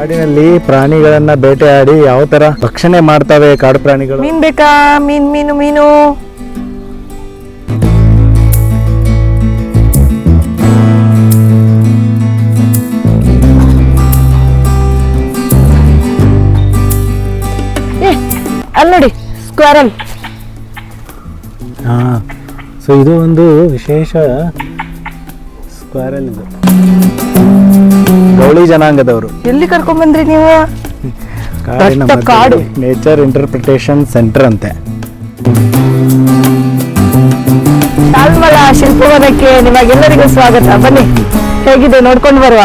ಕಾಡಿನಲ್ಲಿ ಪ್ರಾಣಿಗಳನ್ನ ಬೇಟೆಯಾಡಿ ಯಾವ ತರ ರಕ್ಷಣೆ ಮಾಡ್ತವೆ ಕಾಡು ಪ್ರಾಣಿಗಳು. ಮೀನ್ ಬೇಕಾ? ಮೀನು ಅಲ್ಲಿ ನೋಡಿ ಸ್ಕ್ವಾರಲ್. ಹಾ, ಸೊ ಇದು ಒಂದು ವಿಶೇಷ ಸ್ಕ್ವಾರಲ್. ಇದು ಗೌಳಿ ಜನಾಂಗದವರು. ಎಲ್ಲಿ ಕರ್ಕೊಂಡ್ ಬಂದ್ರಿ ನೀವು? ಕಾಡು ನೇಚರ್ ಇಂಟರ್ಪ್ರಿಟೇಷನ್ ಸೆಂಟರ್ ಅಂತೆ. ಶಾಲ್ಮಲ ಶಿಲ್ಪವನಕ್ಕೆ ನಿಮಗೆಲ್ಲರಿಗೂ ಸ್ವಾಗತ. ಬನ್ನಿ, ಹೇಗಿದೆ ನೋಡ್ಕೊಂಡು ಬರುವ.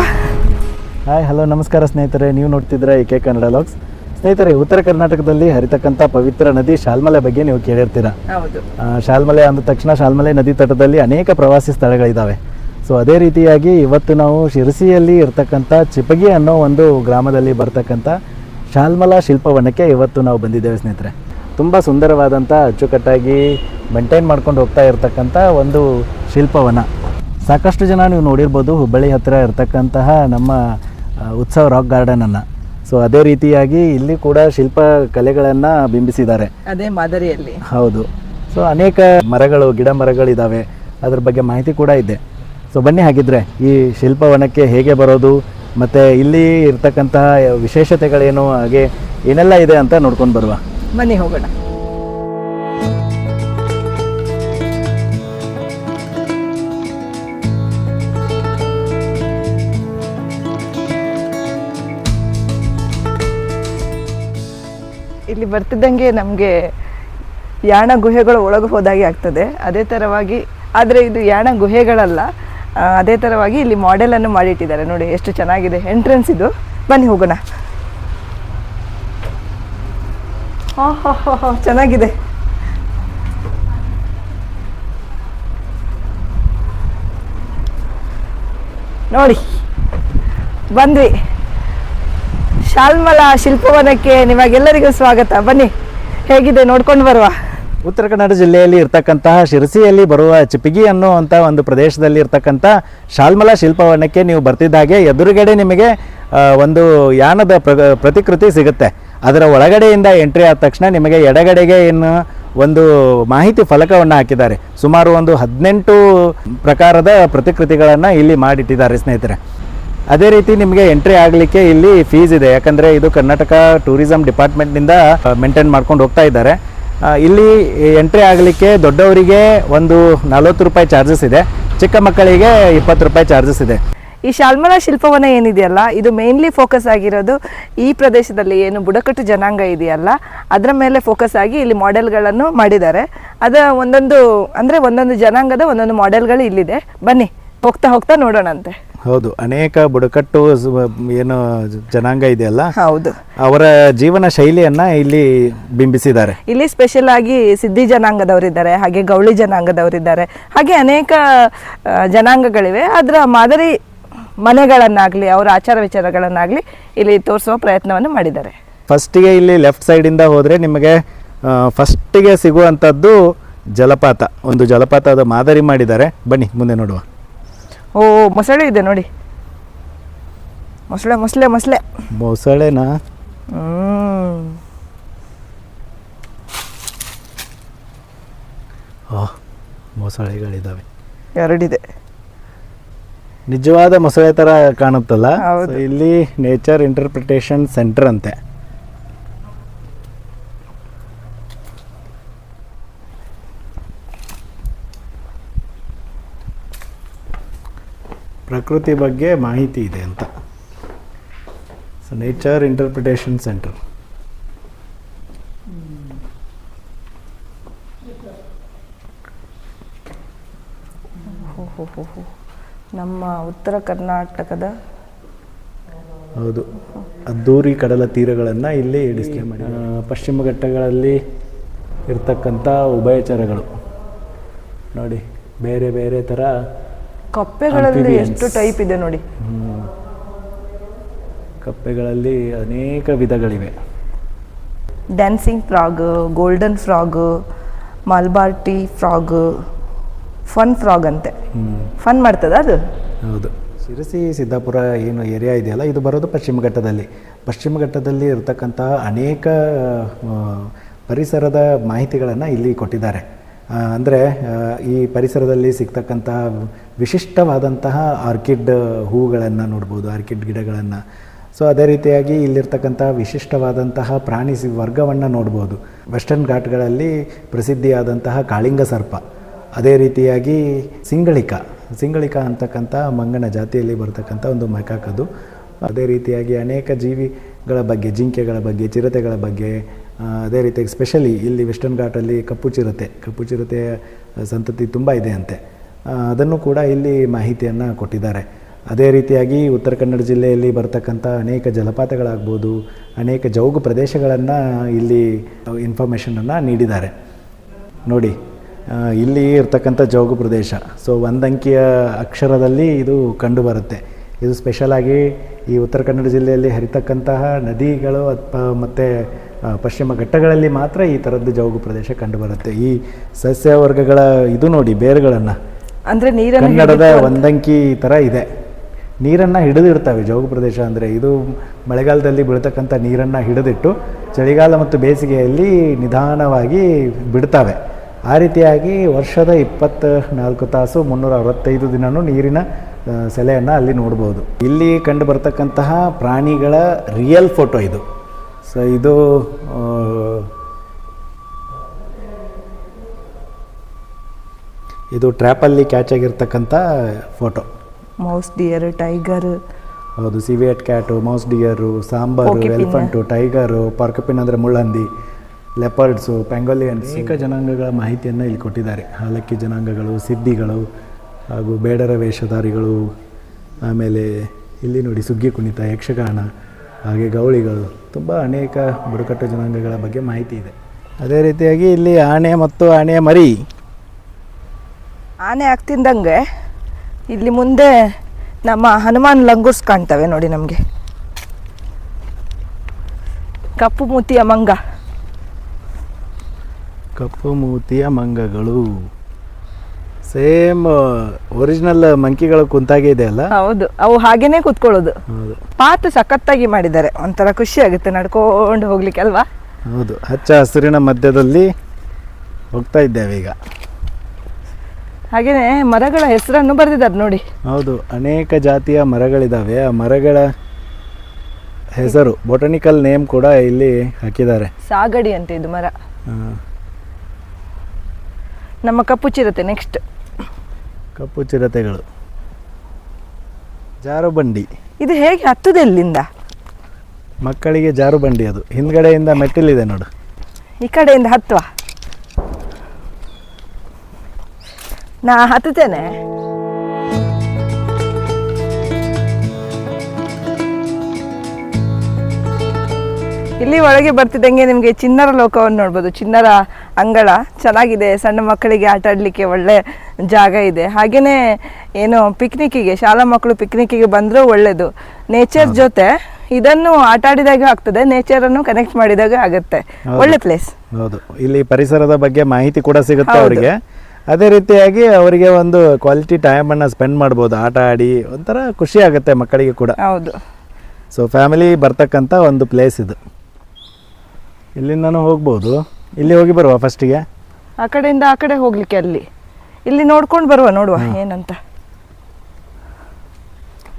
ಹಾಯ್, ಹಲೋ, ನಮಸ್ಕಾರ ಸ್ನೇಹಿತರೆ. ನೀವು ನೋಡ್ತಿದ್ರೆ EK ಕನ್ನಡ ಲಾಗ್ಸ್. ಸ್ನೇಹಿತರೆ, ಉತ್ತರ ಕರ್ನಾಟಕದಲ್ಲಿ ಹರಿತಕ್ಕಂಥ ಪವಿತ್ರ ನದಿ ಶಾಲ್ಮಲೆ ಬಗ್ಗೆ ನೀವು ಕೇಳಿರ್ತೀರ. ಶಾಲ್ಮಲೆ ಅಂದ ತಕ್ಷಣ ಶಾಲ್ಮಲೆ ನದಿ ತಟದಲ್ಲಿ ಅನೇಕ ಪ್ರವಾಸಿ ಸ್ಥಳಗಳಿದ್ದಾವೆ. ಸೊ ಅದೇ ರೀತಿಯಾಗಿ ಇವತ್ತು ನಾವು ಶಿರಸಿಯಲ್ಲಿ ಇರ್ತಕ್ಕಂಥ ಚಿಪಗಿ ಅನ್ನೋ ಒಂದು ಗ್ರಾಮದಲ್ಲಿ ಬರ್ತಕ್ಕಂಥ ಶಾಲ್ಮಲ ಶಿಲ್ಪವನಕ್ಕೆ ಇವತ್ತು ನಾವು ಬಂದಿದ್ದೇವೆ ಸ್ನೇಹಿತರೆ. ತುಂಬ ಸುಂದರವಾದಂಥ ಅಚ್ಚುಕಟ್ಟಾಗಿ ಮೇಂಟೈನ್ ಮಾಡ್ಕೊಂಡು ಹೋಗ್ತಾ ಇರ್ತಕ್ಕಂಥ ಒಂದು ಶಿಲ್ಪವನ. ಸಾಕಷ್ಟು ಜನ ನೀವು ನೋಡಿರ್ಬೋದು ಹುಬ್ಬಳ್ಳಿ ಹತ್ತಿರ ಇರ್ತಕ್ಕಂತಹ ನಮ್ಮ ಉತ್ಸವ ರಾಕ್ ಗಾರ್ಡನನ್ನು. ಸೊ ಅದೇ ರೀತಿಯಾಗಿ ಇಲ್ಲಿ ಕೂಡ ಶಿಲ್ಪ ಕಲೆಗಳನ್ನು ಬಿಂಬಿಸಿದ್ದಾರೆ ಅದೇ ಮಾದರಿಯಲ್ಲಿ. ಹೌದು. ಸೊ ಅನೇಕ ಮರಗಳು, ಗಿಡ ಮರಗಳಿದ್ದಾವೆ, ಅದ್ರ ಬಗ್ಗೆ ಮಾಹಿತಿ ಕೂಡ ಇದೆ. ಸೊ ಬನ್ನಿ, ಹಾಗಿದ್ರೆ ಈ ಶಿಲ್ಪವನಕ್ಕೆ ಹೇಗೆ ಬರೋದು ಮತ್ತು ಇಲ್ಲಿ ಇರ್ತಕ್ಕಂತಹ ವಿಶೇಷತೆಗಳೇನು, ಹಾಗೆ ಏನೆಲ್ಲ ಇದೆ ಅಂತ ನೋಡ್ಕೊಂಡು ಬರುವ. ಬನ್ನಿ, ಹೋಗೋಣ. ಇಲ್ಲಿ ಬರ್ತಿದ್ದಂಗೆ ನಮಗೆ ಯಾಣ ಗುಹೆಗಳು ಒಳಗೆ ಹೋದಾಗೆ ಆಗ್ತದೆ. ಅದೇ ಥರವಾಗಿ, ಆದರೆ ಇದು ಯಾಣ ಗುಹೆಗಳಲ್ಲ, ಅದೇ ಥರವಾಗಿ ಇಲ್ಲಿ ಮಾಡೆಲನ್ನು ಮಾಡಿಟ್ಟಿದ್ದಾರೆ. ನೋಡಿ ಎಷ್ಟು ಚೆನ್ನಾಗಿದೆ ಎಂಟ್ರೆನ್ಸ್ ಇದು. ಬನ್ನಿ ಹೋಗೋಣ. ಹಾ, ಚೆನ್ನಾಗಿದೆ. ನೋಡಿ, ಬಂದ್ವಿ. ಶಾಲ್ಮಲ ಶಿಲ್ಪವನಕ್ಕೆ ನಿಮಗೆಲ್ಲರಿಗೂ ಸ್ವಾಗತ. ಬನ್ನಿ, ಹೇಗಿದೆ ನೋಡ್ಕೊಂಡು ಬರುವ. ಉತ್ತರ ಕನ್ನಡ ಜಿಲ್ಲೆಯಲ್ಲಿ ಇರ್ತಕ್ಕಂತಹ ಶಿರಸಿಯಲ್ಲಿ ಬರುವ ಚಿಪಗಿ ಅನ್ನುವಂಥ ಒಂದು ಪ್ರದೇಶದಲ್ಲಿ ಇರ್ತಕ್ಕಂಥ ಶಾಲ್ಮಲ ಶಿಲ್ಪವನಕ್ಕೆ ನೀವು ಬರ್ತಿದ್ದಾಗೆ ಎದುರುಗಡೆ ನಿಮಗೆ ಒಂದು ಯಾನದ ಪ್ರತಿಕೃತಿ ಸಿಗುತ್ತೆ. ಅದರ ಒಳಗಡೆಯಿಂದ ಎಂಟ್ರಿ ಆದ ತಕ್ಷಣ ನಿಮಗೆ ಎಡಗಡೆಗೆ ಏನು ಒಂದು ಮಾಹಿತಿ ಫಲಕವನ್ನು ಹಾಕಿದ್ದಾರೆ. ಸುಮಾರು ಒಂದು 18 ಪ್ರಕಾರದ ಪ್ರತಿಕೃತಿಗಳನ್ನು ಇಲ್ಲಿ ಮಾಡಿಟ್ಟಿದ್ದಾರೆ ಸ್ನೇಹಿತರೆ. ಅದೇ ರೀತಿ ನಿಮಗೆ ಎಂಟ್ರಿ ಆಗಲಿಕ್ಕೆ ಇಲ್ಲಿ ಫೀಸ್ ಇದೆ, ಯಾಕಂದರೆ ಇದು ಕರ್ನಾಟಕ ಟೂರಿಸಂ ಡಿಪಾರ್ಟ್ಮೆಂಟ್ನಿಂದ ಮೇಂಟೈನ್ ಮಾಡ್ಕೊಂಡು ಹೋಗ್ತಾ ಇದ್ದಾರೆ. ಇಲ್ಲಿ ಎಂಟ್ರಿ ಆಗಲಿಕ್ಕೆ ದೊಡ್ಡವರಿಗೆ ಒಂದು 40 ರೂಪಾಯಿ ಚಾರ್ಜಸ್ ಇದೆ, ಚಿಕ್ಕ ಮಕ್ಕಳಿಗೆ 20 ರೂಪಾಯಿ ಚಾರ್ಜಸ್ ಇದೆ. ಈ ಶಾಲ್ಮಲ ಶಿಲ್ಪವನ ಏನಿದೆಯಲ್ಲ, ಇದು ಮೇನ್ಲಿ ಫೋಕಸ್ ಆಗಿರೋದು ಈ ಪ್ರದೇಶದಲ್ಲಿ ಏನು ಬುಡಕಟ್ಟು ಜನಾಂಗ ಇದೆಯಲ್ಲ ಅದರ ಮೇಲೆ ಫೋಕಸ್ ಆಗಿ ಇಲ್ಲಿ ಮಾಡೆಲ್ಗಳನ್ನು ಮಾಡಿದ್ದಾರೆ. ಅದರ ಒಂದೊಂದು ಜನಾಂಗದ ಒಂದೊಂದು ಮಾಡೆಲ್ಗಳು ಇಲ್ಲಿದೆ. ಬನ್ನಿ, ಹೋಗ್ತಾ ನೋಡೋಣಂತೆ. ಹೌದು, ಅನೇಕ ಬುಡಕಟ್ಟು ಏನು ಜನಾಂಗ ಇದೆಯಲ್ಲ, ಹೌದು, ಅವರ ಜೀವನ ಶೈಲಿಯನ್ನ ಇಲ್ಲಿ ಬಿಂಬಿಸಿದ್ದಾರೆ. ಇಲ್ಲಿ ಸ್ಪೆಷಲ್ ಆಗಿ ಸಿದ್ಧಿ ಜನಾಂಗದವರಿದ್ದಾರೆ, ಹಾಗೆ ಗೌಳಿ ಜನಾಂಗದವರಿದ್ದಾರೆ, ಹಾಗೆ ಅನೇಕ ಜನಾಂಗಗಳಿವೆ. ಅದರ ಮಾದರಿ ಮನೆಗಳನ್ನಾಗಲಿ ಅವರ ಆಚಾರ ವಿಚಾರಗಳನ್ನಾಗಲಿ ಇಲ್ಲಿ ತೋರಿಸುವ ಪ್ರಯತ್ನವನ್ನು ಮಾಡಿದ್ದಾರೆ. ಫಸ್ಟಿಗೆ ಇಲ್ಲಿ ಲೆಫ್ಟ್ ಸೈಡಿಂದ ಹೋದರೆ ನಿಮಗೆ ಫಸ್ಟಿಗೆ ಸಿಗುವಂಥದ್ದು ಜಲಪಾತ. ಒಂದು ಜಲಪಾತದ ಮಾದರಿ ಮಾಡಿದ್ದಾರೆ. ಬನ್ನಿ ಮುಂದೆ ನೋಡುವ. ಓ, ಮೊಸಳೆ ಇದೆ ನೋಡಿ. ಮೊಸಳೆನಾ? ಮೊಸಳೆಗಳಿದ್ದಾವೆ, 2 ಇದೆ. ನಿಜವಾದ ಮೊಸಳೆ ತರ ಕಾಣುತ್ತಲ್ಲ. ಇಲ್ಲಿ ನೇಚರ್ ಇಂಟರ್ಪ್ರಿಟೇಷನ್ ಸೆಂಟರ್ ಅಂತೆ. ಪ್ರಕೃತಿ ಬಗ್ಗೆ ಮಾಹಿತಿ ಇದೆ ಅಂತ. So nature interpretation centre. ನಮ್ಮ ಉತ್ತರ ಕರ್ನಾಟಕದ, ಹೌದು, ಅದ್ದೂರಿ ಕಡಲ ತೀರಗಳನ್ನು ಇಲ್ಲಿ ಡಿಸ್ಪ್ಲೇ ಮಾಡಿ. ಪಶ್ಚಿಮ ಘಟ್ಟಗಳಲ್ಲಿ ಇರ್ತಕ್ಕಂಥ ಉಭಯಚರಗಳು ನೋಡಿ, ಬೇರೆ ಬೇರೆ ಥರ ಕಪ್ಪೆಗಳಲ್ಲಿ ಎಷ್ಟು ಟೈಪ್ ಇದೆ ನೋಡಿ. ಕಪ್ಪೆಗಳಲ್ಲಿ ಅನೇಕ ವಿಧಗಳಿವೆ. Dancing frog, golden frog, Malabar tea frog, fun frog ಅಂತೆ. ಫನ್ ಮಾಡ್ತದ ಅದು. ಹೌದು. ಶಿರಸಿ ಸಿದ್ದಾಪುರ ಏನು ಏರಿಯಾ ಇದೆಯಲ್ಲ, ಇದು ಬರೋದು ಪಶ್ಚಿಮ ಘಟ್ಟದಲ್ಲಿ. ಪಶ್ಚಿಮ ಘಟ್ಟದಲ್ಲಿ ಇರತಕ್ಕಂತಹ ಅನೇಕ ಪರಿಸರದ ಮಾಹಿತಿಗಳನ್ನು ಇಲ್ಲಿ ಕೊಟ್ಟಿದ್ದಾರೆ. ಅಂದರೆ ಈ ಪರಿಸರದಲ್ಲಿ ಸಿಗ್ತಕ್ಕಂತಹ ವಿಶಿಷ್ಟವಾದಂತಹ ಆರ್ಕಿಡ್ ಹೂಗಳನ್ನು ನೋಡ್ಬೋದು, ಆರ್ಕಿಡ್ ಗಿಡಗಳನ್ನು. ಸೊ ಅದೇ ರೀತಿಯಾಗಿ ಇಲ್ಲಿರ್ತಕ್ಕಂಥ ವಿಶಿಷ್ಟವಾದಂತಹ ಪ್ರಾಣಿ ವರ್ಗವನ್ನು ನೋಡ್ಬೋದು. ವೆಸ್ಟರ್ನ್ ಘಾಟ್ಗಳಲ್ಲಿ ಪ್ರಸಿದ್ಧಿಯಾದಂತಹ ಕಾಳಿಂಗ ಸರ್ಪ, ಅದೇ ರೀತಿಯಾಗಿ ಸಿಂಗಳಿಕ ಅಂತಕ್ಕಂಥ ಮಂಗನ ಜಾತಿಯಲ್ಲಿ ಬರ್ತಕ್ಕಂಥ ಒಂದು ಮೆಕಾಕದು. ಅದೇ ರೀತಿಯಾಗಿ ಅನೇಕ ಜೀವಿಗಳ ಬಗ್ಗೆ, ಜಿಂಕೆಗಳ ಬಗ್ಗೆ, ಚಿರತೆಗಳ ಬಗ್ಗೆ, ಅದೇ ರೀತಿಯಾಗಿ ಸ್ಪೆಷಲಿ ಇಲ್ಲಿ ವೆಸ್ಟರ್ನ್ ಘಾಟಲ್ಲಿ ಕಪ್ಪು ಚಿರತೆಯ ಸಂತತಿ ತುಂಬ ಇದೆ ಅಂತೆ. ಅದನ್ನು ಕೂಡ ಇಲ್ಲಿ ಮಾಹಿತಿಯನ್ನು ಕೊಟ್ಟಿದ್ದಾರೆ. ಅದೇ ರೀತಿಯಾಗಿ ಉತ್ತರ ಕನ್ನಡ ಜಿಲ್ಲೆಯಲ್ಲಿ ಬರ್ತಕ್ಕಂಥ ಅನೇಕ ಜಲಪಾತಗಳಾಗ್ಬೋದು, ಅನೇಕ ಜೌಗು ಪ್ರದೇಶಗಳನ್ನು ಇಲ್ಲಿ ಇನ್ಫಾರ್ಮೇಷನನ್ನು ನೀಡಿದ್ದಾರೆ. ನೋಡಿ, ಇಲ್ಲಿ ಇರ್ತಕ್ಕಂಥ ಜೌಗು ಪ್ರದೇಶ, ಸೊ ಒಂದಂಕಿಯ ಅಕ್ಷರದಲ್ಲಿ ಇದು ಕಂಡುಬರುತ್ತೆ. ಇದು ಸ್ಪೆಷಲಾಗಿ ಈ ಉತ್ತರ ಕನ್ನಡ ಜಿಲ್ಲೆಯಲ್ಲಿ ಹರಿತಕ್ಕಂತಹ ನದಿಗಳು ಮತ್ತು ಪಶ್ಚಿಮ ಘಟ್ಟಗಳಲ್ಲಿ ಮಾತ್ರ ಈ ಥರದ್ದು ಜೌಗು ಪ್ರದೇಶ ಕಂಡುಬರುತ್ತೆ. ಈ ಸಸ್ಯವರ್ಗಗಳ ಇದು ನೋಡಿ, ಬೇರುಗಳನ್ನು ಅಂದರೆ ಕನ್ನಡದ ಒಂದಂಕಿ ಥರ ಇದೆ. ನೀರನ್ನು ಹಿಡಿದಿಡ್ತವೆ ಜೌಗು ಪ್ರದೇಶ ಅಂದರೆ. ಇದು ಮಳೆಗಾಲದಲ್ಲಿ ಬೀಳ್ತಕ್ಕಂಥ ನೀರನ್ನು ಹಿಡಿದಿಟ್ಟು ಚಳಿಗಾಲ ಮತ್ತು ಬೇಸಿಗೆಯಲ್ಲಿ ನಿಧಾನವಾಗಿ ಬಿಡ್ತವೆ. ಆ ರೀತಿಯಾಗಿ ವರ್ಷದ 24 ತಾಸು 365 ದಿನವೂ ನೀರಿನ ಸೆಲೆಯನ್ನು ಅಲ್ಲಿ ನೋಡ್ಬೋದು. ಇಲ್ಲಿ ಕಂಡು ಬರ್ತಕ್ಕಂತಹ ಪ್ರಾಣಿಗಳ ರಿಯಲ್ ಫೋಟೋ ಇದು. ಸೊ ಇದು ಟ್ರ್ಯಾಪಲ್ಲಿ ಕ್ಯಾಚ್ ಆಗಿರ್ತಕ್ಕಂಥ ಫೋಟೋ. ಮೌಸ್ ಡಿಯರ್, ಟೈಗರ್, ಹೌದು, civet cat, mouse deer, sambar, elephant, tiger, porcupine ಅಂದರೆ ಮುಳ್ಳಂದಿ, ಲೆಪರ್ಡ್ಸು, ಪೆಂಗೋಲಿಯನ್ಸ್, ಅನೇಕ ಜನಾಂಗಗಳ ಮಾಹಿತಿಯನ್ನು ಇಲ್ಲಿ ಕೊಟ್ಟಿದ್ದಾರೆ. ಹಾಲಕ್ಕಿ ಜನಾಂಗಗಳು, ಸಿದ್ಧಿಗಳು ಹಾಗೂ ಬೇಡರ ವೇಷಧಾರಿಗಳು, ಆಮೇಲೆ ಇಲ್ಲಿ ನೋಡಿ ಸುಗ್ಗಿ ಕುಣಿತ, ಯಕ್ಷಗಾನ, ಹಾಗೆ ಗೌಳಿಗಳು, ತುಂಬ ಅನೇಕ ಬುಡಕಟ್ಟು ಜನಾಂಗಗಳ ಬಗ್ಗೆ ಮಾಹಿತಿ ಇದೆ. ಅದೇ ರೀತಿಯಾಗಿ ಇಲ್ಲಿ ಆನೆ ಮತ್ತು ಆನೆಯ ಮರಿ. ಆನೆ ಆಗ್ತಿದ್ದಂಗೆ ಇಲ್ಲಿ ಮುಂದೆ ನಮ್ಮ ಹನುಮಾನ್ ಲಂಗೂರ್ಸ್ ಕಾಣ್ತವೆ ನೋಡಿ ನಮಗೆ. ಕಪ್ಪು ಮೂತಿಯ ಮಂಗಗಳು ಸೇಮ್ ಒರಿಜಿನಲ್ ಮಂಕಿಗಳು ಕುಂತಾಗೆ ಇದೆ ಅಲ್ಲ? ಹೌದು, ಅವು ಹಾಗೇನೆ ಕೂತ್ಕೊಳ್ಳೋದು. ಪಾತ್ ಸಖತ್ತಾಗಿ ಮಾಡಿದ್ದಾರೆ, ಒಂಥರ ಖುಷಿ ಆಗುತ್ತೆ ನಡ್ಕೊಂಡು ಹೋಗ್ಲಿಕ್ಕೆ ಅಲ್ವಾ? ಹೌದು, ಹಚ್ಚ ಹಸಿರಿನ ಮಧ್ಯದಲ್ಲಿ ಹೋಗ್ತಾ ಇದ್ದೇವೆ ಈಗ. ಹಾಗೇನೆ ಮರಗಳ ಹೆಸರನ್ನು ಬರೆದಿದ್ದಾರೆ ನೋಡಿ. ಹೌದು, ಅನೇಕ ಜಾತಿಯ ಮರಗಳಿದ್ದಾವೆ. ಆ ಮರಗಳ ಹೆಸರು, ಬೊಟಾನಿಕಲ್ ನೇಮ್ ಕೂಡ ಇಲ್ಲಿ ಹಾಕಿದ್ದಾರೆ. ಸಾಗಡಿ ಅಂತ ಇದು ಮರ. ನಮ್ಮ ಕಪ್ಪು ಚಿರತೆ ನೆಕ್ಸ್ಟ್. ಕಪ್ಪು ಚಿರತೆಗಳು, ಜಾರುಬಂಡಿ. ಇದು ಹೇಗೆ ಹತ್ತುದು ಎಲ್ಲಿಂದ? ಮಕ್ಕಳಿಗೆ ಜಾರುಬಂಡಿ, ಅದು ಹಿಂದ್ಗಡೆಯಿಂದ ಮೆಟ್ಟಿಲಿದೆ ನೋಡು. ಈ ಕಡೆಯಿಂದ ಹತ್ತುವ, ನಾ ಹತ್ತುತ್ತೇನೆ. ಇಲ್ಲಿ ಒಳಗೆ ಬರ್ತಿದ್ದಂಗೆ ನಿಮಗೆ ಚಿಣ್ಣರ ಲೋಕವನ್ನು ನೋಡ್ಬೋದು. ಚಿಣ್ಣರ ಅಂಗಳ ಚೆನ್ನಾಗಿದೆ, ಸಣ್ಣ ಮಕ್ಕಳಿಗೆ ಆಟ ಆಡಲಿಕ್ಕೆ ಒಳ್ಳೆ ಜಾಗ ಇದೆ. ಹಾಗೆಯೇ ಏನು ಪಿಕ್ನಿಕ್ಕಿಗೆ, ಶಾಲಾ ಮಕ್ಕಳು ಪಿಕ್ನಿಕ್ಕಿಗೆ ಬಂದರೂ ಒಳ್ಳೆಯದು. ನೇಚರ್ ಜೊತೆ ಇದನ್ನು ಆಟ ಆಡಿದಾಗ ಆಗ್ತದೆ, ನೇಚರನ್ನು ಕನೆಕ್ಟ್ ಮಾಡಿದಾಗ ಆಗುತ್ತೆ. ಒಳ್ಳೆ ಪ್ಲೇಸ್. ಹೌದು, ಇಲ್ಲಿ ಪರಿಸರದ ಬಗ್ಗೆ ಮಾಹಿತಿ ಕೂಡ ಸಿಗುತ್ತೆ ಅವರಿಗೆ. ಅದೇ ರೀತಿಯಾಗಿ ಅವರಿಗೆ ಒಂದು ಕ್ವಾಲಿಟಿ ಟೈಮನ್ನು ಸ್ಪೆಂಡ್ ಮಾಡ್ಬೋದು, ಆಟ ಆಡಿ ಒಂಥರ ಖುಷಿ ಆಗುತ್ತೆ ಮಕ್ಕಳಿಗೆ ಕೂಡ. ಹೌದು. ಸೊ ಫ್ಯಾಮಿಲಿ ಬರ್ತಕ್ಕಂಥ ಒಂದು ಪ್ಲೇಸ್ ಇದು. ಇಲ್ಲಿಂದನೂ ಹೋಗ್ಬೋದು. ಇಲ್ಲಿ ಹೋಗಿ ಬರುವ ಫಸ್ಟಿಗೆ, ಆ ಕಡೆಯಿಂದ ಆ ಕಡೆ ಹೋಗ್ಲಿಕ್ಕೆ. ಇಲ್ಲಿ ನೋಡ್ಕೊಂಡು ಬರುವ, ನೋಡುವ ಏನಂತ.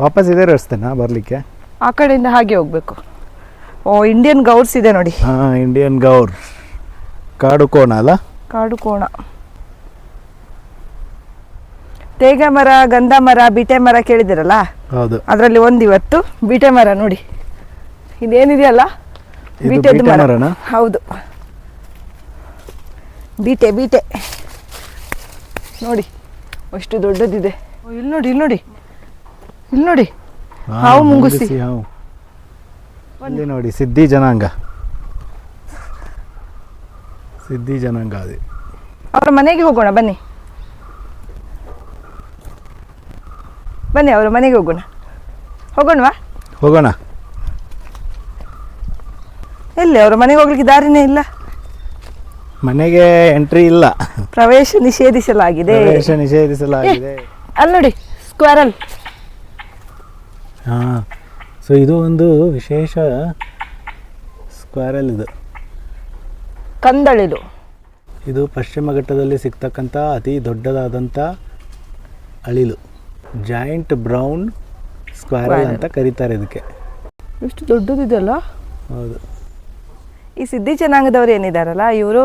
ವಾಪಸ್ ಇದೇ ರಸ್ತೆನಾ ಬರಲಿಕ್ಕೆ? ಆ ಕಡೆಯಿಂದ ಹಾಗೆ ಹೋಗ್ಬೇಕು. ಓ, ಇಂಡಿಯನ್ ಗೌರ್ಸ್ ಇದೆ ನೋಡಿ. ಹಾಂ, ಇಂಡಿಯನ್ ಗೌರ್, ಕಾಡು ಕೋಣ ಅಲ್ಲ? ಕಾಡು ಕೋಣ. ತೇಗ ಮರ, ಗಂಧ ಮರ, ಬೀಟೆ ಮರ ಕೇಳಿದಿರಲ್ಲ? ಹೌದು. ಅದರಲ್ಲಿ ಒಂದು ಇವತ್ತು ಬೀಟೆ ಮರ ನೋಡಿ. ಇದೇನಿದೆಯಲ್ಲ, ಬೀಟೆದು ಮರ. ಹೌದು, ಬೀಟೆ ನೋಡಿ, ಅಷ್ಟು ದೊಡ್ಡದಿದೆ. ಇಲ್ಲಿ ನೋಡಿ ಹಾವು ಮುಂಗುಸಿ. ಇಲ್ಲಿ ನೋಡಿ ಸಿದ್ಧಿ ಜನಾಂಗ ಅದು. ಅವರ ಮನೆಗೆ ಹೋಗೋಣ ಬನ್ನಿ, ಅವರ ಮನೆಗೆ ಹೋಗೋಣವಾ? ಹೋಗೋಣ. ಎಲ್ಲಿ ಅವರ ಮನೆಗೆ ಹೋಗ್ಲಿಕ್ಕೆ ದಾರಿನೇ ಇಲ್ಲ. ಮನೆಗೆ ಎಂಟ್ರಿ ಇಲ್ಲ, ಪ್ರವೇಶ ನಿಷೇಧಿಸಲಾಗಿದೆ. ಅಲ್ಲಿ ನೋಡಿ ಸ್ಕ್ವಾರಲ್. ಹಾಂ, ಸೊ ಇದು ಒಂದು ವಿಶೇಷ ಸ್ಕ್ವಾರಲ್. ಇದು ಕಂದಳಿಲು. ಇದು ಪಶ್ಚಿಮ ಘಟ್ಟದಲ್ಲಿ ಸಿಗ್ತಕ್ಕಂಥ ಅತಿ ದೊಡ್ಡದಾದಂಥ ಅಳಿಲು. ಜಾಯಿಂಟ್ ಬ್ರೌನ್ ಸ್ಕ್ವಾರಲ್ ಅಂತ ಕರೀತಾರೆ ಇದಕ್ಕೆ. ಎಷ್ಟು ದೊಡ್ಡದಿದೆಯಲ್ಲ. ಹೌದು. ಈ ಸಿದ್ಧಿ ಜನಾಂಗದವರು ಏನಿದಾರಲ್ಲ, ಇವರು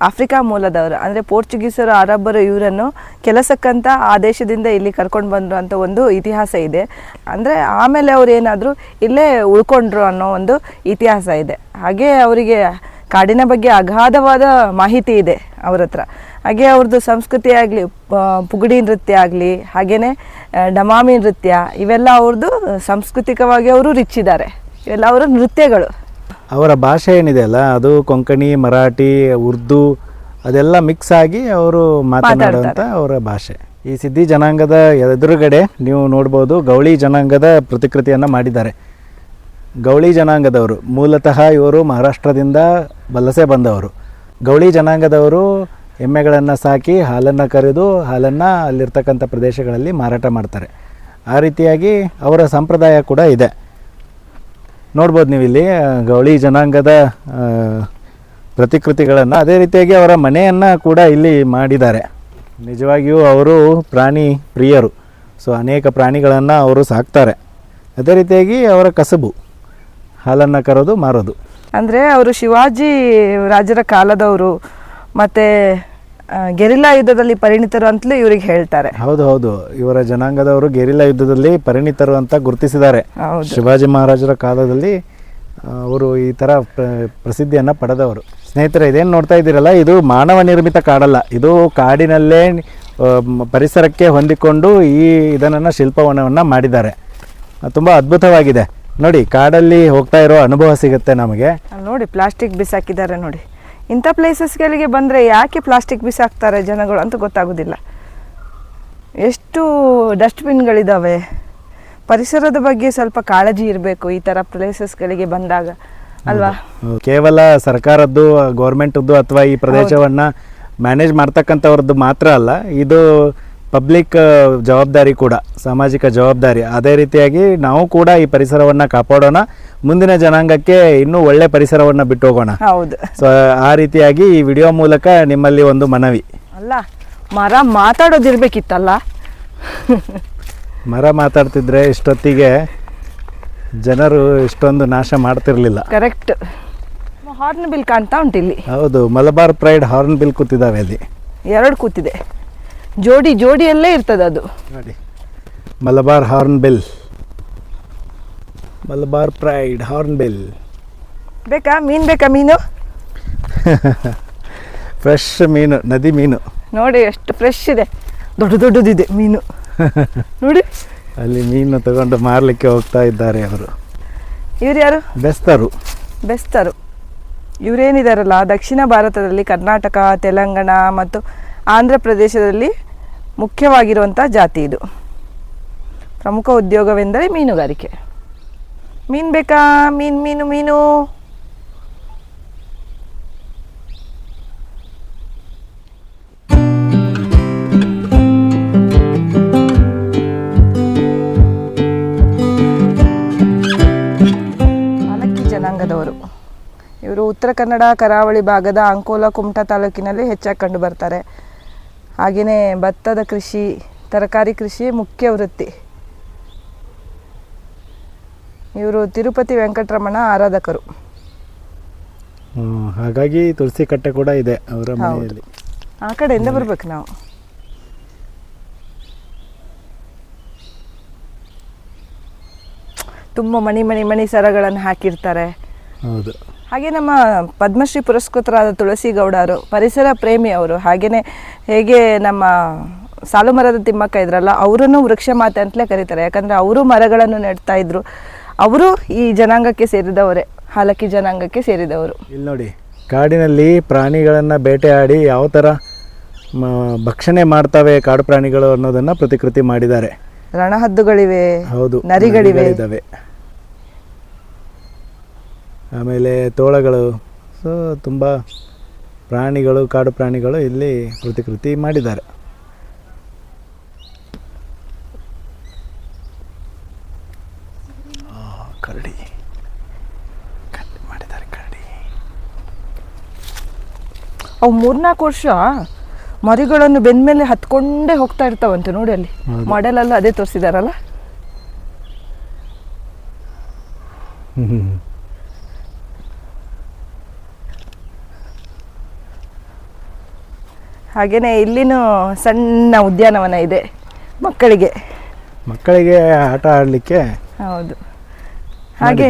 ಆಫ್ರಿಕಾ ಮೂಲದವರು, ಅಂದರೆ ಪೋರ್ಚುಗೀಸರು, ಅರಬ್ಬರು ಇವರನ್ನು ಕೆಲಸಕ್ಕಂತ ಆ ದೇಶದಿಂದ ಇಲ್ಲಿ ಕರ್ಕೊಂಡು ಬಂದರು ಅಂತ ಒಂದು ಇತಿಹಾಸ ಇದೆ. ಅಂದರೆ ಆಮೇಲೆ ಅವ್ರು ಏನಾದರೂ ಇಲ್ಲೇ ಉಳ್ಕೊಂಡ್ರು ಅನ್ನೋ ಒಂದು ಇತಿಹಾಸ ಇದೆ. ಹಾಗೆ ಅವರಿಗೆ ಕಾಡಿನ ಬಗ್ಗೆ ಅಗಾಧವಾದ ಮಾಹಿತಿ ಇದೆ ಅವ್ರ ಹತ್ರ. ಹಾಗೆ ಅವ್ರದ್ದು ಸಂಸ್ಕೃತಿ ಆಗಲಿ, ಪುಗಡಿ ನೃತ್ಯ ಆಗಲಿ, ಹಾಗೆಯೇ ಡಮಾಮಿ ನೃತ್ಯ, ಇವೆಲ್ಲ ಅವ್ರದ್ದು ಸಾಂಸ್ಕೃತಿಕವಾಗಿ ಅವರು ರಿಚ್ ಇದ್ದಾರೆ. ಇವೆಲ್ಲ ಅವರ ನೃತ್ಯಗಳು. ಅವರ ಭಾಷೆ ಏನಿದೆ ಅಲ್ಲ, ಅದು ಕೊಂಕಣಿ, ಮರಾಠಿ, ಉರ್ದು ಅದೆಲ್ಲ ಮಿಕ್ಸ್ ಆಗಿ ಅವರು ಮಾತನಾಡುವಂಥ ಅವರ ಭಾಷೆ. ಈ ಸಿದ್ಧಿ ಜನಾಂಗದ ಎದುರುಗಡೆ ನೀವು ನೋಡ್ಬೋದು ಗೌಳಿ ಜನಾಂಗದ ಪ್ರತಿಕೃತಿಯನ್ನು ಮಾಡಿದ್ದಾರೆ. ಗೌಳಿ ಜನಾಂಗದವರು ಮೂಲತಃ ಇವರು ಮಹಾರಾಷ್ಟ್ರದಿಂದ ವಲಸೆ ಬಂದವರು. ಗೌಳಿ ಜನಾಂಗದವರು ಎಮ್ಮೆಗಳನ್ನು ಸಾಕಿ ಹಾಲನ್ನು ಕರೆದು ಹಾಲನ್ನು ಅಲ್ಲಿರ್ತಕ್ಕಂಥ ಪ್ರದೇಶಗಳಲ್ಲಿ ಮಾರಾಟ ಮಾಡ್ತಾರೆ. ಆ ರೀತಿಯಾಗಿ ಅವರ ಸಂಪ್ರದಾಯ ಕೂಡ ಇದೆ. ನೋಡ್ಬೋದು ನೀವು ಇಲ್ಲಿ ಗೌಳಿ ಜನಾಂಗದ ಪ್ರತಿಕೃತಿಗಳನ್ನು. ಅದೇ ರೀತಿಯಾಗಿ ಅವರ ಮನೆಯನ್ನು ಕೂಡ ಇಲ್ಲಿ ಮಾಡಿದ್ದಾರೆ. ನಿಜವಾಗಿಯೂ ಅವರು ಪ್ರಾಣಿ ಪ್ರಿಯರು. ಸೊ ಅನೇಕ ಪ್ರಾಣಿಗಳನ್ನು ಅವರು ಸಾಕ್ತಾರೆ. ಅದೇ ರೀತಿಯಾಗಿ ಅವರ ಕಸಬು ಹಾಲನ್ನು ಕರೋದು, ಮಾರೋದು. ಅಂದರೆ ಅವರು ಶಿವಾಜಿ ರಾಜರ ಕಾಲದವರು ಮತ್ತು ಗೆರಿಲ್ಲಾ ಯುದ್ಧದಲ್ಲಿ ಪರಿಣಿತರು ಅಂತಲೂ ಇವ್ರಿಗೆ ಹೇಳ್ತಾರೆ. ಹೌದು ಹೌದು, ಇವರ ಜನಾಂಗದವರು ಗೆರಿಲ್ಲಾ ಯುದ್ಧದಲ್ಲಿ ಪರಿಣಿತರು ಅಂತ ಗುರುತಿಸಿದ್ದಾರೆ. ಶಿವಾಜಿ ಮಹಾರಾಜರ ಕಾಲದಲ್ಲಿ ಅವರು ಈ ಥರ ಪ್ರಸಿದ್ಧಿಯನ್ನು ಪಡೆದವರು. ಸ್ನೇಹಿತರೆ, ಇದೇನು ನೋಡ್ತಾ ಇದ್ದೀರಲ್ಲ, ಇದು ಮಾನವ ನಿರ್ಮಿತ ಕಾಡಲ್ಲ. ಇದು ಕಾಡಿನಲ್ಲೇ ಪರಿಸರಕ್ಕೆ ಹೊಂದಿಕೊಂಡು ಇದನ್ನು ಶಿಲ್ಪವನವನ್ನು ಮಾಡಿದ್ದಾರೆ. ತುಂಬ ಅದ್ಭುತವಾಗಿದೆ. ನೋಡಿ, ಕಾಡಲ್ಲಿ ಹೋಗ್ತಾ ಇರೋ ಅನುಭವ ಸಿಗುತ್ತೆ ನಮಗೆ. ನೋಡಿ, ಪ್ಲಾಸ್ಟಿಕ್ ಬಿಸಾಕಿದ್ದಾರೆ ನೋಡಿ. ಇಂಥ ಪ್ಲೇಸಸ್ಗಳಿಗೆ ಬಂದರೆ ಯಾಕೆ ಪ್ಲಾಸ್ಟಿಕ್ ಬಿಸಾಕ್ತಾರೆ ಜನಗಳು ಅಂತ ಗೊತ್ತಾಗೋದಿಲ್ಲ. ಎಷ್ಟು ಡಸ್ಟ್ಬಿನ್ಗಳಿದ್ದಾವೆ. ಪರಿಸರದ ಬಗ್ಗೆ ಸ್ವಲ್ಪ ಕಾಳಜಿ ಇರಬೇಕು ಈ ಥರ ಪ್ಲೇಸಸ್ಗಳಿಗೆ ಬಂದಾಗ, ಅಲ್ವಾ? ಕೇವಲ ಸರ್ಕಾರದ್ದು, ಗೌರ್ಮೆಂಟದ್ದು ಅಥವಾ ಈ ಪ್ರದೇಶವನ್ನು ಮ್ಯಾನೇಜ್ ಮಾಡ್ತಕ್ಕಂಥವ್ರದ್ದು ಮಾತ್ರ ಅಲ್ಲ, ಇದು ಪಬ್ಲಿಕ್ ಜವಾಬ್ದಾರಿ ಕೂಡ, ಸಾಮಾಜಿಕ ಜವಾಬ್ದಾರಿ. ಅದೇ ರೀತಿಯಾಗಿ ನಾವು ಕೂಡ ಈ ಪರಿಸರವನ್ನು ಕಾಪಾಡೋಣ, ಮುಂದಿನ ಜನಾಂಗಕ್ಕೆ ಇನ್ನೂ ಒಳ್ಳೆ ಪರಿಸರವನ್ನು ಬಿಟ್ಟು ಹೋಗೋಣ. ಹೌದು. ಸೊ ಆ ರೀತಿಯಾಗಿ ಈ ವಿಡಿಯೋ ಮೂಲಕ ನಿಮ್ಮಲ್ಲಿ ಒಂದು ಮನವಿ. ಅಲ್ಲ, ಮರ ಮಾತಾಡೋದಿರ್ಬೇಕಿತ್ತಲ್ಲ. ಮರ ಮಾತಾಡ್ತಿದ್ರೆ ಇಷ್ಟೊತ್ತಿಗೆ ಜನರು ಇಷ್ಟೊಂದು ನಾಶ ಮಾಡ್ತಿರ್ಲಿಲ್ಲ. ಕರೆಕ್ಟ್. ಹಾರ್ನ್ ಬಿಲ್ ಕಾಣ್ತಾ ಉಂಟು ಇಲ್ಲಿ. ಹೌದು, ಮಲಬಾರ್ ಪ್ರೈಡ್ ಹಾರ್ನ್ ಬಿಲ್ ಕೂತಿದ್ದಾವೆ ಅಲ್ಲಿ. 2 ಕೂತಿದೆ. ಜೋಡಿಯಲ್ಲೇ ಇರ್ತದೆ ಅದು. ನೋಡಿ, Malabar horn bill, Malabar pride horn bill. ಬೇಕಾ ಮೀನು? ಫ್ರೆಶ್ ಮೀನು, ನದಿ ಮೀನು. ನೋಡಿ ಎಷ್ಟು ಫ್ರೆಶ್ ಇದೆ, ದೊಡ್ಡದಿದೆ ಮೀನು. ನೋಡಿ, ಅಲ್ಲಿ ಮೀನು ತಗೊಂಡು ಮಾರಲಿಕ್ಕೆ ಹೋಗ್ತಾ ಇದ್ದಾರೆ ಅವರು. ಇವ್ರು ಯಾರು? ಬೆಸ್ತರು. ಇವರೇನಿದಾರಲ್ಲ, ದಕ್ಷಿಣ ಭಾರತದಲ್ಲಿ ಕರ್ನಾಟಕ, ತೆಲಂಗಾಣ ಮತ್ತು ಆಂಧ್ರ ಪ್ರದೇಶದಲ್ಲಿ ಮುಖ್ಯವಾಗಿರುವಂಥ ಜಾತಿ ಇದು. ಪ್ರಮುಖ ಉದ್ಯೋಗವೆಂದರೆ ಮೀನುಗಾರಿಕೆ. ಮೀನು ಬೇಕಾ? ಮೀನು. ಹಾಲಕ್ಕಿ ಜನಾಂಗದವರು. ಇವರು ಉತ್ತರ ಕನ್ನಡ ಕರಾವಳಿ ಭಾಗದ ಅಂಕೋಲ, ಕುಮಟಾ ತಾಲೂಕಿನಲ್ಲಿ ಹೆಚ್ಚಾಗಿ ಕಂಡು ಬರ್ತಾರೆ. ಹಾಗೆಯೇ ಭತ್ತದ ಕೃಷಿ, ತರಕಾರಿ ಕೃಷಿ ಮುಖ್ಯ ವೃತ್ತಿ. ಇವರು ತಿರುಪತಿ ವೆಂಕಟರಮಣ ಆರಾಧಕರು. ಹಾಗಾಗಿ ತುಳಸಿ ಕಟ್ಟೆ ಕೂಡ ಇದೆ ಅವರ ಮನೆಯಲ್ಲಿ. ಆ ಕಡೆಯಿಂದ ಬರ್ಬೇಕು ನಾವು. ತುಂಬ ಮಣಿ ಸರಗಳನ್ನು ಹಾಕಿರ್ತಾರೆ. ಹೌದು. ಹಾಗೆ ನಮ್ಮ ಪದ್ಮಶ್ರೀ ಪುರಸ್ಕೃತರಾದ ತುಳಸಿ ಗೌಡರು ಪರಿಸರ ಪ್ರೇಮಿ ಅವರು. ಹಾಗೆಯೇ ಹೇಗೆ ನಮ್ಮ ಸಾಲುಮರದ ತಿಮ್ಮಕ್ಕ ಇದ್ರಲ್ಲ, ಅವರನ್ನು ವೃಕ್ಷ ಮಾತೆ ಅಂತಲೇ ಕರೀತಾರೆ. ಯಾಕಂದರೆ ಅವರು ಮರಗಳನ್ನು ನೆಡ್ತಾ ಇದ್ರು. ಅವರು ಈ ಜನಾಂಗಕ್ಕೆ ಸೇರಿದವರೇ, ಹಾಲಕ್ಕಿ ಜನಾಂಗಕ್ಕೆ ಸೇರಿದವರು. ಇಲ್ಲಿ ನೋಡಿ, ಕಾಡಿನಲ್ಲಿ ಪ್ರಾಣಿಗಳನ್ನು ಬೇಟೆಯಾಡಿ ಯಾವ ಥರ ಭಕ್ಷಣೆ ಮಾಡ್ತವೆ ಕಾಡು ಪ್ರಾಣಿಗಳು ಅನ್ನೋದನ್ನು ಪ್ರತಿಕೃತಿ ಮಾಡಿದ್ದಾರೆ. ರಣಹದ್ದುಗಳಿವೆ, ಹೌದು, ನರಿಗಳಿವೆ, ಆಮೇಲೆ ತೋಳಗಳು. ಸೊ ತುಂಬ ಪ್ರಾಣಿಗಳು, ಕಾಡು ಪ್ರಾಣಿಗಳು ಇಲ್ಲಿ ಪ್ರತಿಕೃತಿ ಮಾಡಿದ್ದಾರೆ. ಕರಡಿ ಮಾಡಿದ್ದಾರೆ ಕರಡಿ. ಅವು 3-4 ವರ್ಷ ಮರಿಗಳನ್ನು ಬೆಂದ ಮೇಲೆ ಹತ್ಕೊಂಡೇ ಹೋಗ್ತಾ ಇರ್ತಾವಂತೆ ನೋಡಿ, ಅಲ್ಲಿ ಮಾಡೆಲ್ ಅಲ್ಲ ಅದೇ ತೋರಿಸಿದಾರಲ್ಲ. ಹಾಗೇನೆ ಇಲ್ಲಿನೂ ಸಣ್ಣ ಉದ್ಯಾನವನ ಇದೆ ಮಕ್ಕಳಿಗೆ ಆಟ ಆಡಲಿಕ್ಕೆ. ಹೌದು, ಹಾಗೆ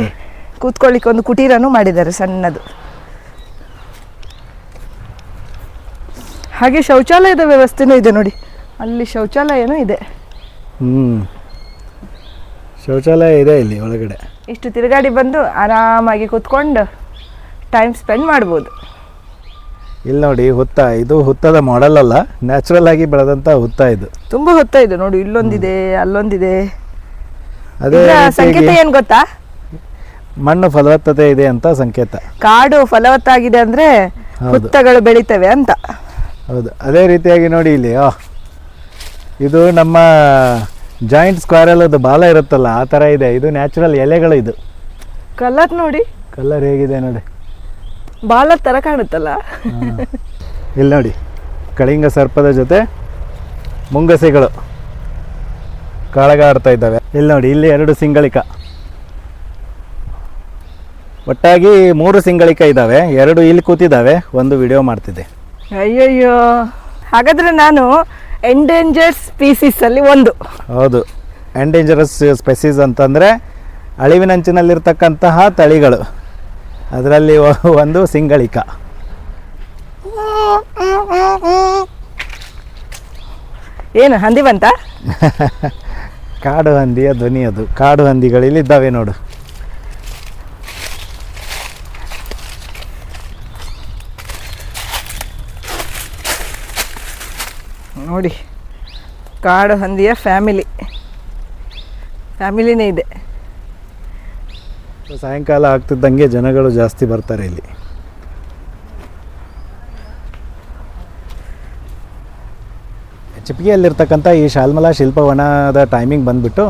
ಕೂತ್ಕೊಳ್ಳಿಕ್ಕೆ ಒಂದು ಕುಟೀರನೂ ಮಾಡಿದ್ದಾರೆ ಸಣ್ಣದು. ಹಾಗೆ ಶೌಚಾಲಯದ ವ್ಯವಸ್ಥೆನೂ ಇದೆ ನೋಡಿ, ಅಲ್ಲಿ ಶೌಚಾಲಯನೂ ಇದೆ. ಶೌಚಾಲಯ ಇದೆ ಇಲ್ಲಿ ಒಳಗಡೆ. ಇಷ್ಟು ತಿರುಗಾಡಿ ಬಂದು ಆರಾಮಾಗಿ ಕೂತ್ಕೊಂಡು ಟೈಮ್ ಸ್ಪೆಂಡ್ ಮಾಡ್ಬೋದು. ಇಲ್ಲಿ ನೋಡಿ ಹುತ್ತ, ಇದು ಹುತ್ತದ ಮಾಡೆಲ್ ಅಲ್ಲ, ನ್ಯಾಚುರಲ್ ಆಗಿ ಬೆಳೆದಂತ ಹುತ್ತ ಇದು. ತುಂಬಾ ಹುತ್ತ ಇದೆ ನೋಡಿ, ಇಲ್ಲೊಂದಿದೆ ಅಲ್ಲೊಂದಿದೆ. ಅದೇ ಸಂಕೇತ ಏನ್ ಗೊತ್ತಾ? ಮಣ್ಣು ಫಲವತ್ತತೆ ಇದೆ ಅಂತ ಸಂಕೇತ. ಕಾಡು ಫಲವತ್ತಾಗಿದೆ ಅಂದ್ರೆ ಹುತ್ತಗಳು ಬೆಳಿತವೆ ಅಂತ. ಹೌದು, ಅದೇ ರೀತಿಯಾಗಿ ನೋಡಿ ಇಲ್ಲಿ ಇದು ನಮ್ಮ ಜಾಯಿಂಟ್ ಸ್ಕ್ವಾರಲ್ ಅದು ಬಾಲ ಇರುತ್ತಲ್ಲ ಆ ಥರ ಇದೆ. ಇದು ನ್ಯಾಚುರಲ್ ಎಲೆಗಳು. ಇದು ಕಲರ್ ನೋಡಿ, ಕಲರ್ ಹೇಗಿದೆ ನೋಡಿ, ಬಾಲ ತರ ಕಾಣುತ್ತಲ್ಲ. ಇಲ್ಲಿ ನೋಡಿ ಕಳಿಂಗ ಸರ್ಪದ ಜೊತೆ ಮುಂಗಸೆಗಳು ಕಾಳಗ ಆಡ್ತಾ ಇದ್ದಾವೆ. ಇಲ್ಲಿ ನೋಡಿ, ಇಲ್ಲಿ 2 ಸಿಂಗಳಿಕ, ಒಟ್ಟಾಗಿ 3 ಸಿಂಗಳಿಕ ಇದ್ದಾವೆ. 2 ಇಲ್ಲಿ ಕೂತಿದ್ದಾವೆ, 1 ವಿಡಿಯೋ ಮಾಡ್ತಿದ್ದೆ. ಅಯ್ಯಯ್ಯೋ, ಹಾಗಾದ್ರೆ ನಾನು ಎಂಡೇಂಜರ್ಡ್ ಸ್ಪೀಸೀಸ್ ಅಲ್ಲಿ ಒಂದು. ಹೌದು, ಎಂಡೇಂಜರಸ್ ಸ್ಪೆಸೀಸ್ ಅಂತಂದರೆ ಅಳಿವಿನಂಚಿನಲ್ಲಿರ್ತಕ್ಕಂತಹ ತಳಿಗಳು, ಅದರಲ್ಲಿ 1 ಸಿಂಗಳಿಕ. ಏನು ಹಂದಿ ಬಂತ? ಕಾಡು ಹಂದಿಯ ಧ್ವನಿ ಅದು. ಕಾಡು ಹಂದಿಗಳು ಇಲ್ಲಿದ್ದಾವೆ ನೋಡು. ನೋಡಿ, ಕಾಡು ಹಂದಿಯ ಫ್ಯಾಮಿಲಿನೇ ಇದೆ. ಸಾಯಂಕಾಲ ಆಗ್ತಿದ್ದಂಗೆ ಜನಗಳು ಜಾಸ್ತಿ ಬರ್ತಾರೆ ಇಲ್ಲಿ. ಚಿಪ್ಪಿಗೆಯಲ್ಲಿರ್ತಕ್ಕಂಥ ಈ ಶಾಲ್ಮಲಾ ಶಿಲ್ಪವನದ ಟೈಮಿಂಗ್ ಬಂದುಬಿಟ್ಟು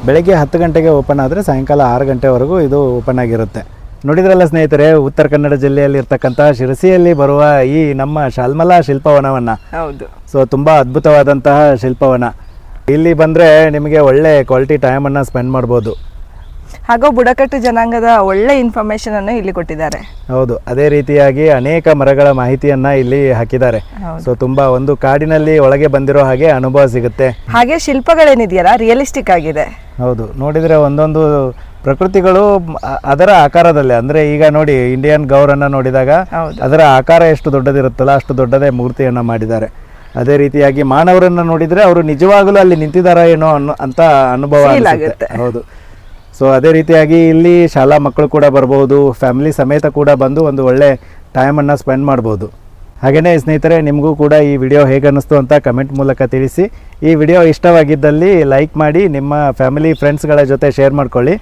ಬೆಳಗ್ಗೆ 10 ಗಂಟೆಗೆ ಓಪನ್ ಆದರೆ ಸಾಯಂಕಾಲ 6 ಗಂಟೆವರೆಗೂ ಇದು ಓಪನ್ ಆಗಿರುತ್ತೆ. ನೋಡಿದ್ರಲ್ಲ ಸ್ನೇಹಿತರೆ, ಉತ್ತರ ಕನ್ನಡ ಜಿಲ್ಲೆಯಲ್ಲಿ ಇರ್ತಕ್ಕಂಥ ಶಿರಸಿಯಲ್ಲಿ ಬರುವ ಈ ನಮ್ಮ ಶಾಲ್ಮಲಾ ಶಿಲ್ಪವನವನ್ನು. ಹೌದು, ಸೊ ತುಂಬ ಅದ್ಭುತವಾದಂತಹ ಶಿಲ್ಪವನ. ಇಲ್ಲಿ ಬಂದರೆ ನಿಮಗೆ ಒಳ್ಳೆ ಕ್ವಾಲಿಟಿ ಟೈಮನ್ನು ಸ್ಪೆಂಡ್ ಮಾಡ್ಬೋದು. ಹಾಗೂ ಬುಡಕಟ್ಟು ಜನಾಂಗದ ಒಳ್ಳೆ ಇನ್ಫಾರ್ಮೇಶನ್ ಅನ್ನು ಇಲ್ಲಿ ಕೊಟ್ಟಿದ್ದಾರೆ. ಹೌದು, ಅದೇ ರೀತಿಯಾಗಿ ಅನೇಕ ಮರಗಳ ಮಾಹಿತಿಯನ್ನ ಇಲ್ಲಿ ಹಾಕಿದ್ದಾರೆ. ಸೊ ತುಂಬಾ ಒಂದು ಕಾಡಿನಲ್ಲಿ ಒಳಗೆ ಬಂದಿರೋ ಹಾಗೆ ಅನುಭವ ಸಿಗುತ್ತೆ. ಹಾಗೆ ಶಿಲ್ಪಗಳೇನಿದೆಯಲ್ಲ ರಿಯಲಿಸ್ಟಿಕ್ ಆಗಿದೆ. ಹೌದು, ನೋಡಿದ್ರೆ ಒಂದೊಂದು ಪ್ರಕೃತಿಗಳು ಅದರ ಆಕಾರದಲ್ಲೇ, ಅಂದ್ರೆ ಈಗ ನೋಡಿ ಇಂಡಿಯನ್ ಗೌರನ್ನ ನೋಡಿದಾಗ ಅದರ ಆಕಾರ ಎಷ್ಟು ದೊಡ್ಡದಿರುತ್ತಲ್ಲ ಅಷ್ಟು ದೊಡ್ಡದೇ ಮೂರ್ತಿಯನ್ನ ಮಾಡಿದ್ದಾರೆ. ಅದೇ ರೀತಿಯಾಗಿ ಮಾನವರನ್ನ ನೋಡಿದ್ರೆ ಅವರು ನಿಜವಾಗಲೂ ಅಲ್ಲಿ ನಿಂತಿದ್ದಾರಾ ಏನೋ ಅಂತ ಅನುಭವ ಆಗುತ್ತೆ. ಹೌದು, ಸೊ ಅದೇ ರೀತಿಯಾಗಿ ಇಲ್ಲಿ ಶಾಲಾ ಮಕ್ಕಳು ಕೂಡ ಬರ್ಬೋದು, ಫ್ಯಾಮಿಲಿ ಸಮೇತ ಕೂಡ ಬಂದು ಒಂದು ಒಳ್ಳೆ ಟೈಮನ್ನು ಸ್ಪೆಂಡ್ ಮಾಡ್ಬೋದು. ಹಾಗೆಯೇ ಸ್ನೇಹಿತರೆ, ನಿಮಗೂ ಕೂಡ ಈ ವಿಡಿಯೋ ಹೇಗೆ ಅನ್ನಿಸ್ತು ಅಂತ ಕಮೆಂಟ್ ಮೂಲಕ ತಿಳಿಸಿ. ಈ ವಿಡಿಯೋ ಇಷ್ಟವಾಗಿದ್ದಲ್ಲಿ ಲೈಕ್ ಮಾಡಿ, ನಿಮ್ಮ ಫ್ಯಾಮಿಲಿ ಫ್ರೆಂಡ್ಸ್ಗಳ ಜೊತೆ ಶೇರ್ ಮಾಡ್ಕೊಳ್ಳಿ.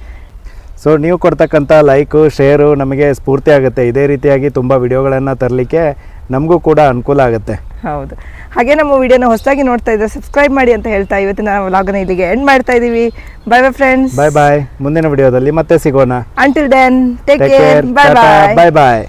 ಸೊ ನೀವು ಕೊಡ್ತಕ್ಕಂಥ ಲೈಕು ಶೇರು ನಮಗೆ ಸ್ಫೂರ್ತಿ ಆಗುತ್ತೆ. ಇದೇ ರೀತಿಯಾಗಿ ತುಂಬ ವಿಡಿಯೋಗಳನ್ನು ತರಲಿಕ್ಕೆ ನಮಗೂ ಕೂಡ ಅನುಕೂಲ ಆಗುತ್ತೆ. ಹೌದು, ಹಾಗೆ ನಮ್ಮ ವಿಡಿಯೋನ ಹೊಸದಾಗಿ ನೋಡ್ತಾ ಇದ್ರೆ ಸಬ್ಸ್ಕ್ರೈಬ್ ಮಾಡಿ ಅಂತ ಹೇಳ್ತಾ ಇವತ್ತಿನ ವ್ಲಾಗ್ನ ಇಲ್ಲಿಗೆ ಎಂಡ್ ಮಾಡ್ತಾ ಇದೀವಿ. Bye bye friends. Bye bye. ಮುಂದಿನ ವಿಡಿಯೋದಲ್ಲಿ ಮತ್ತೆ ಸಿಗೋಣ. Until then take care. Bye bye. Bye ಬಾಯ್.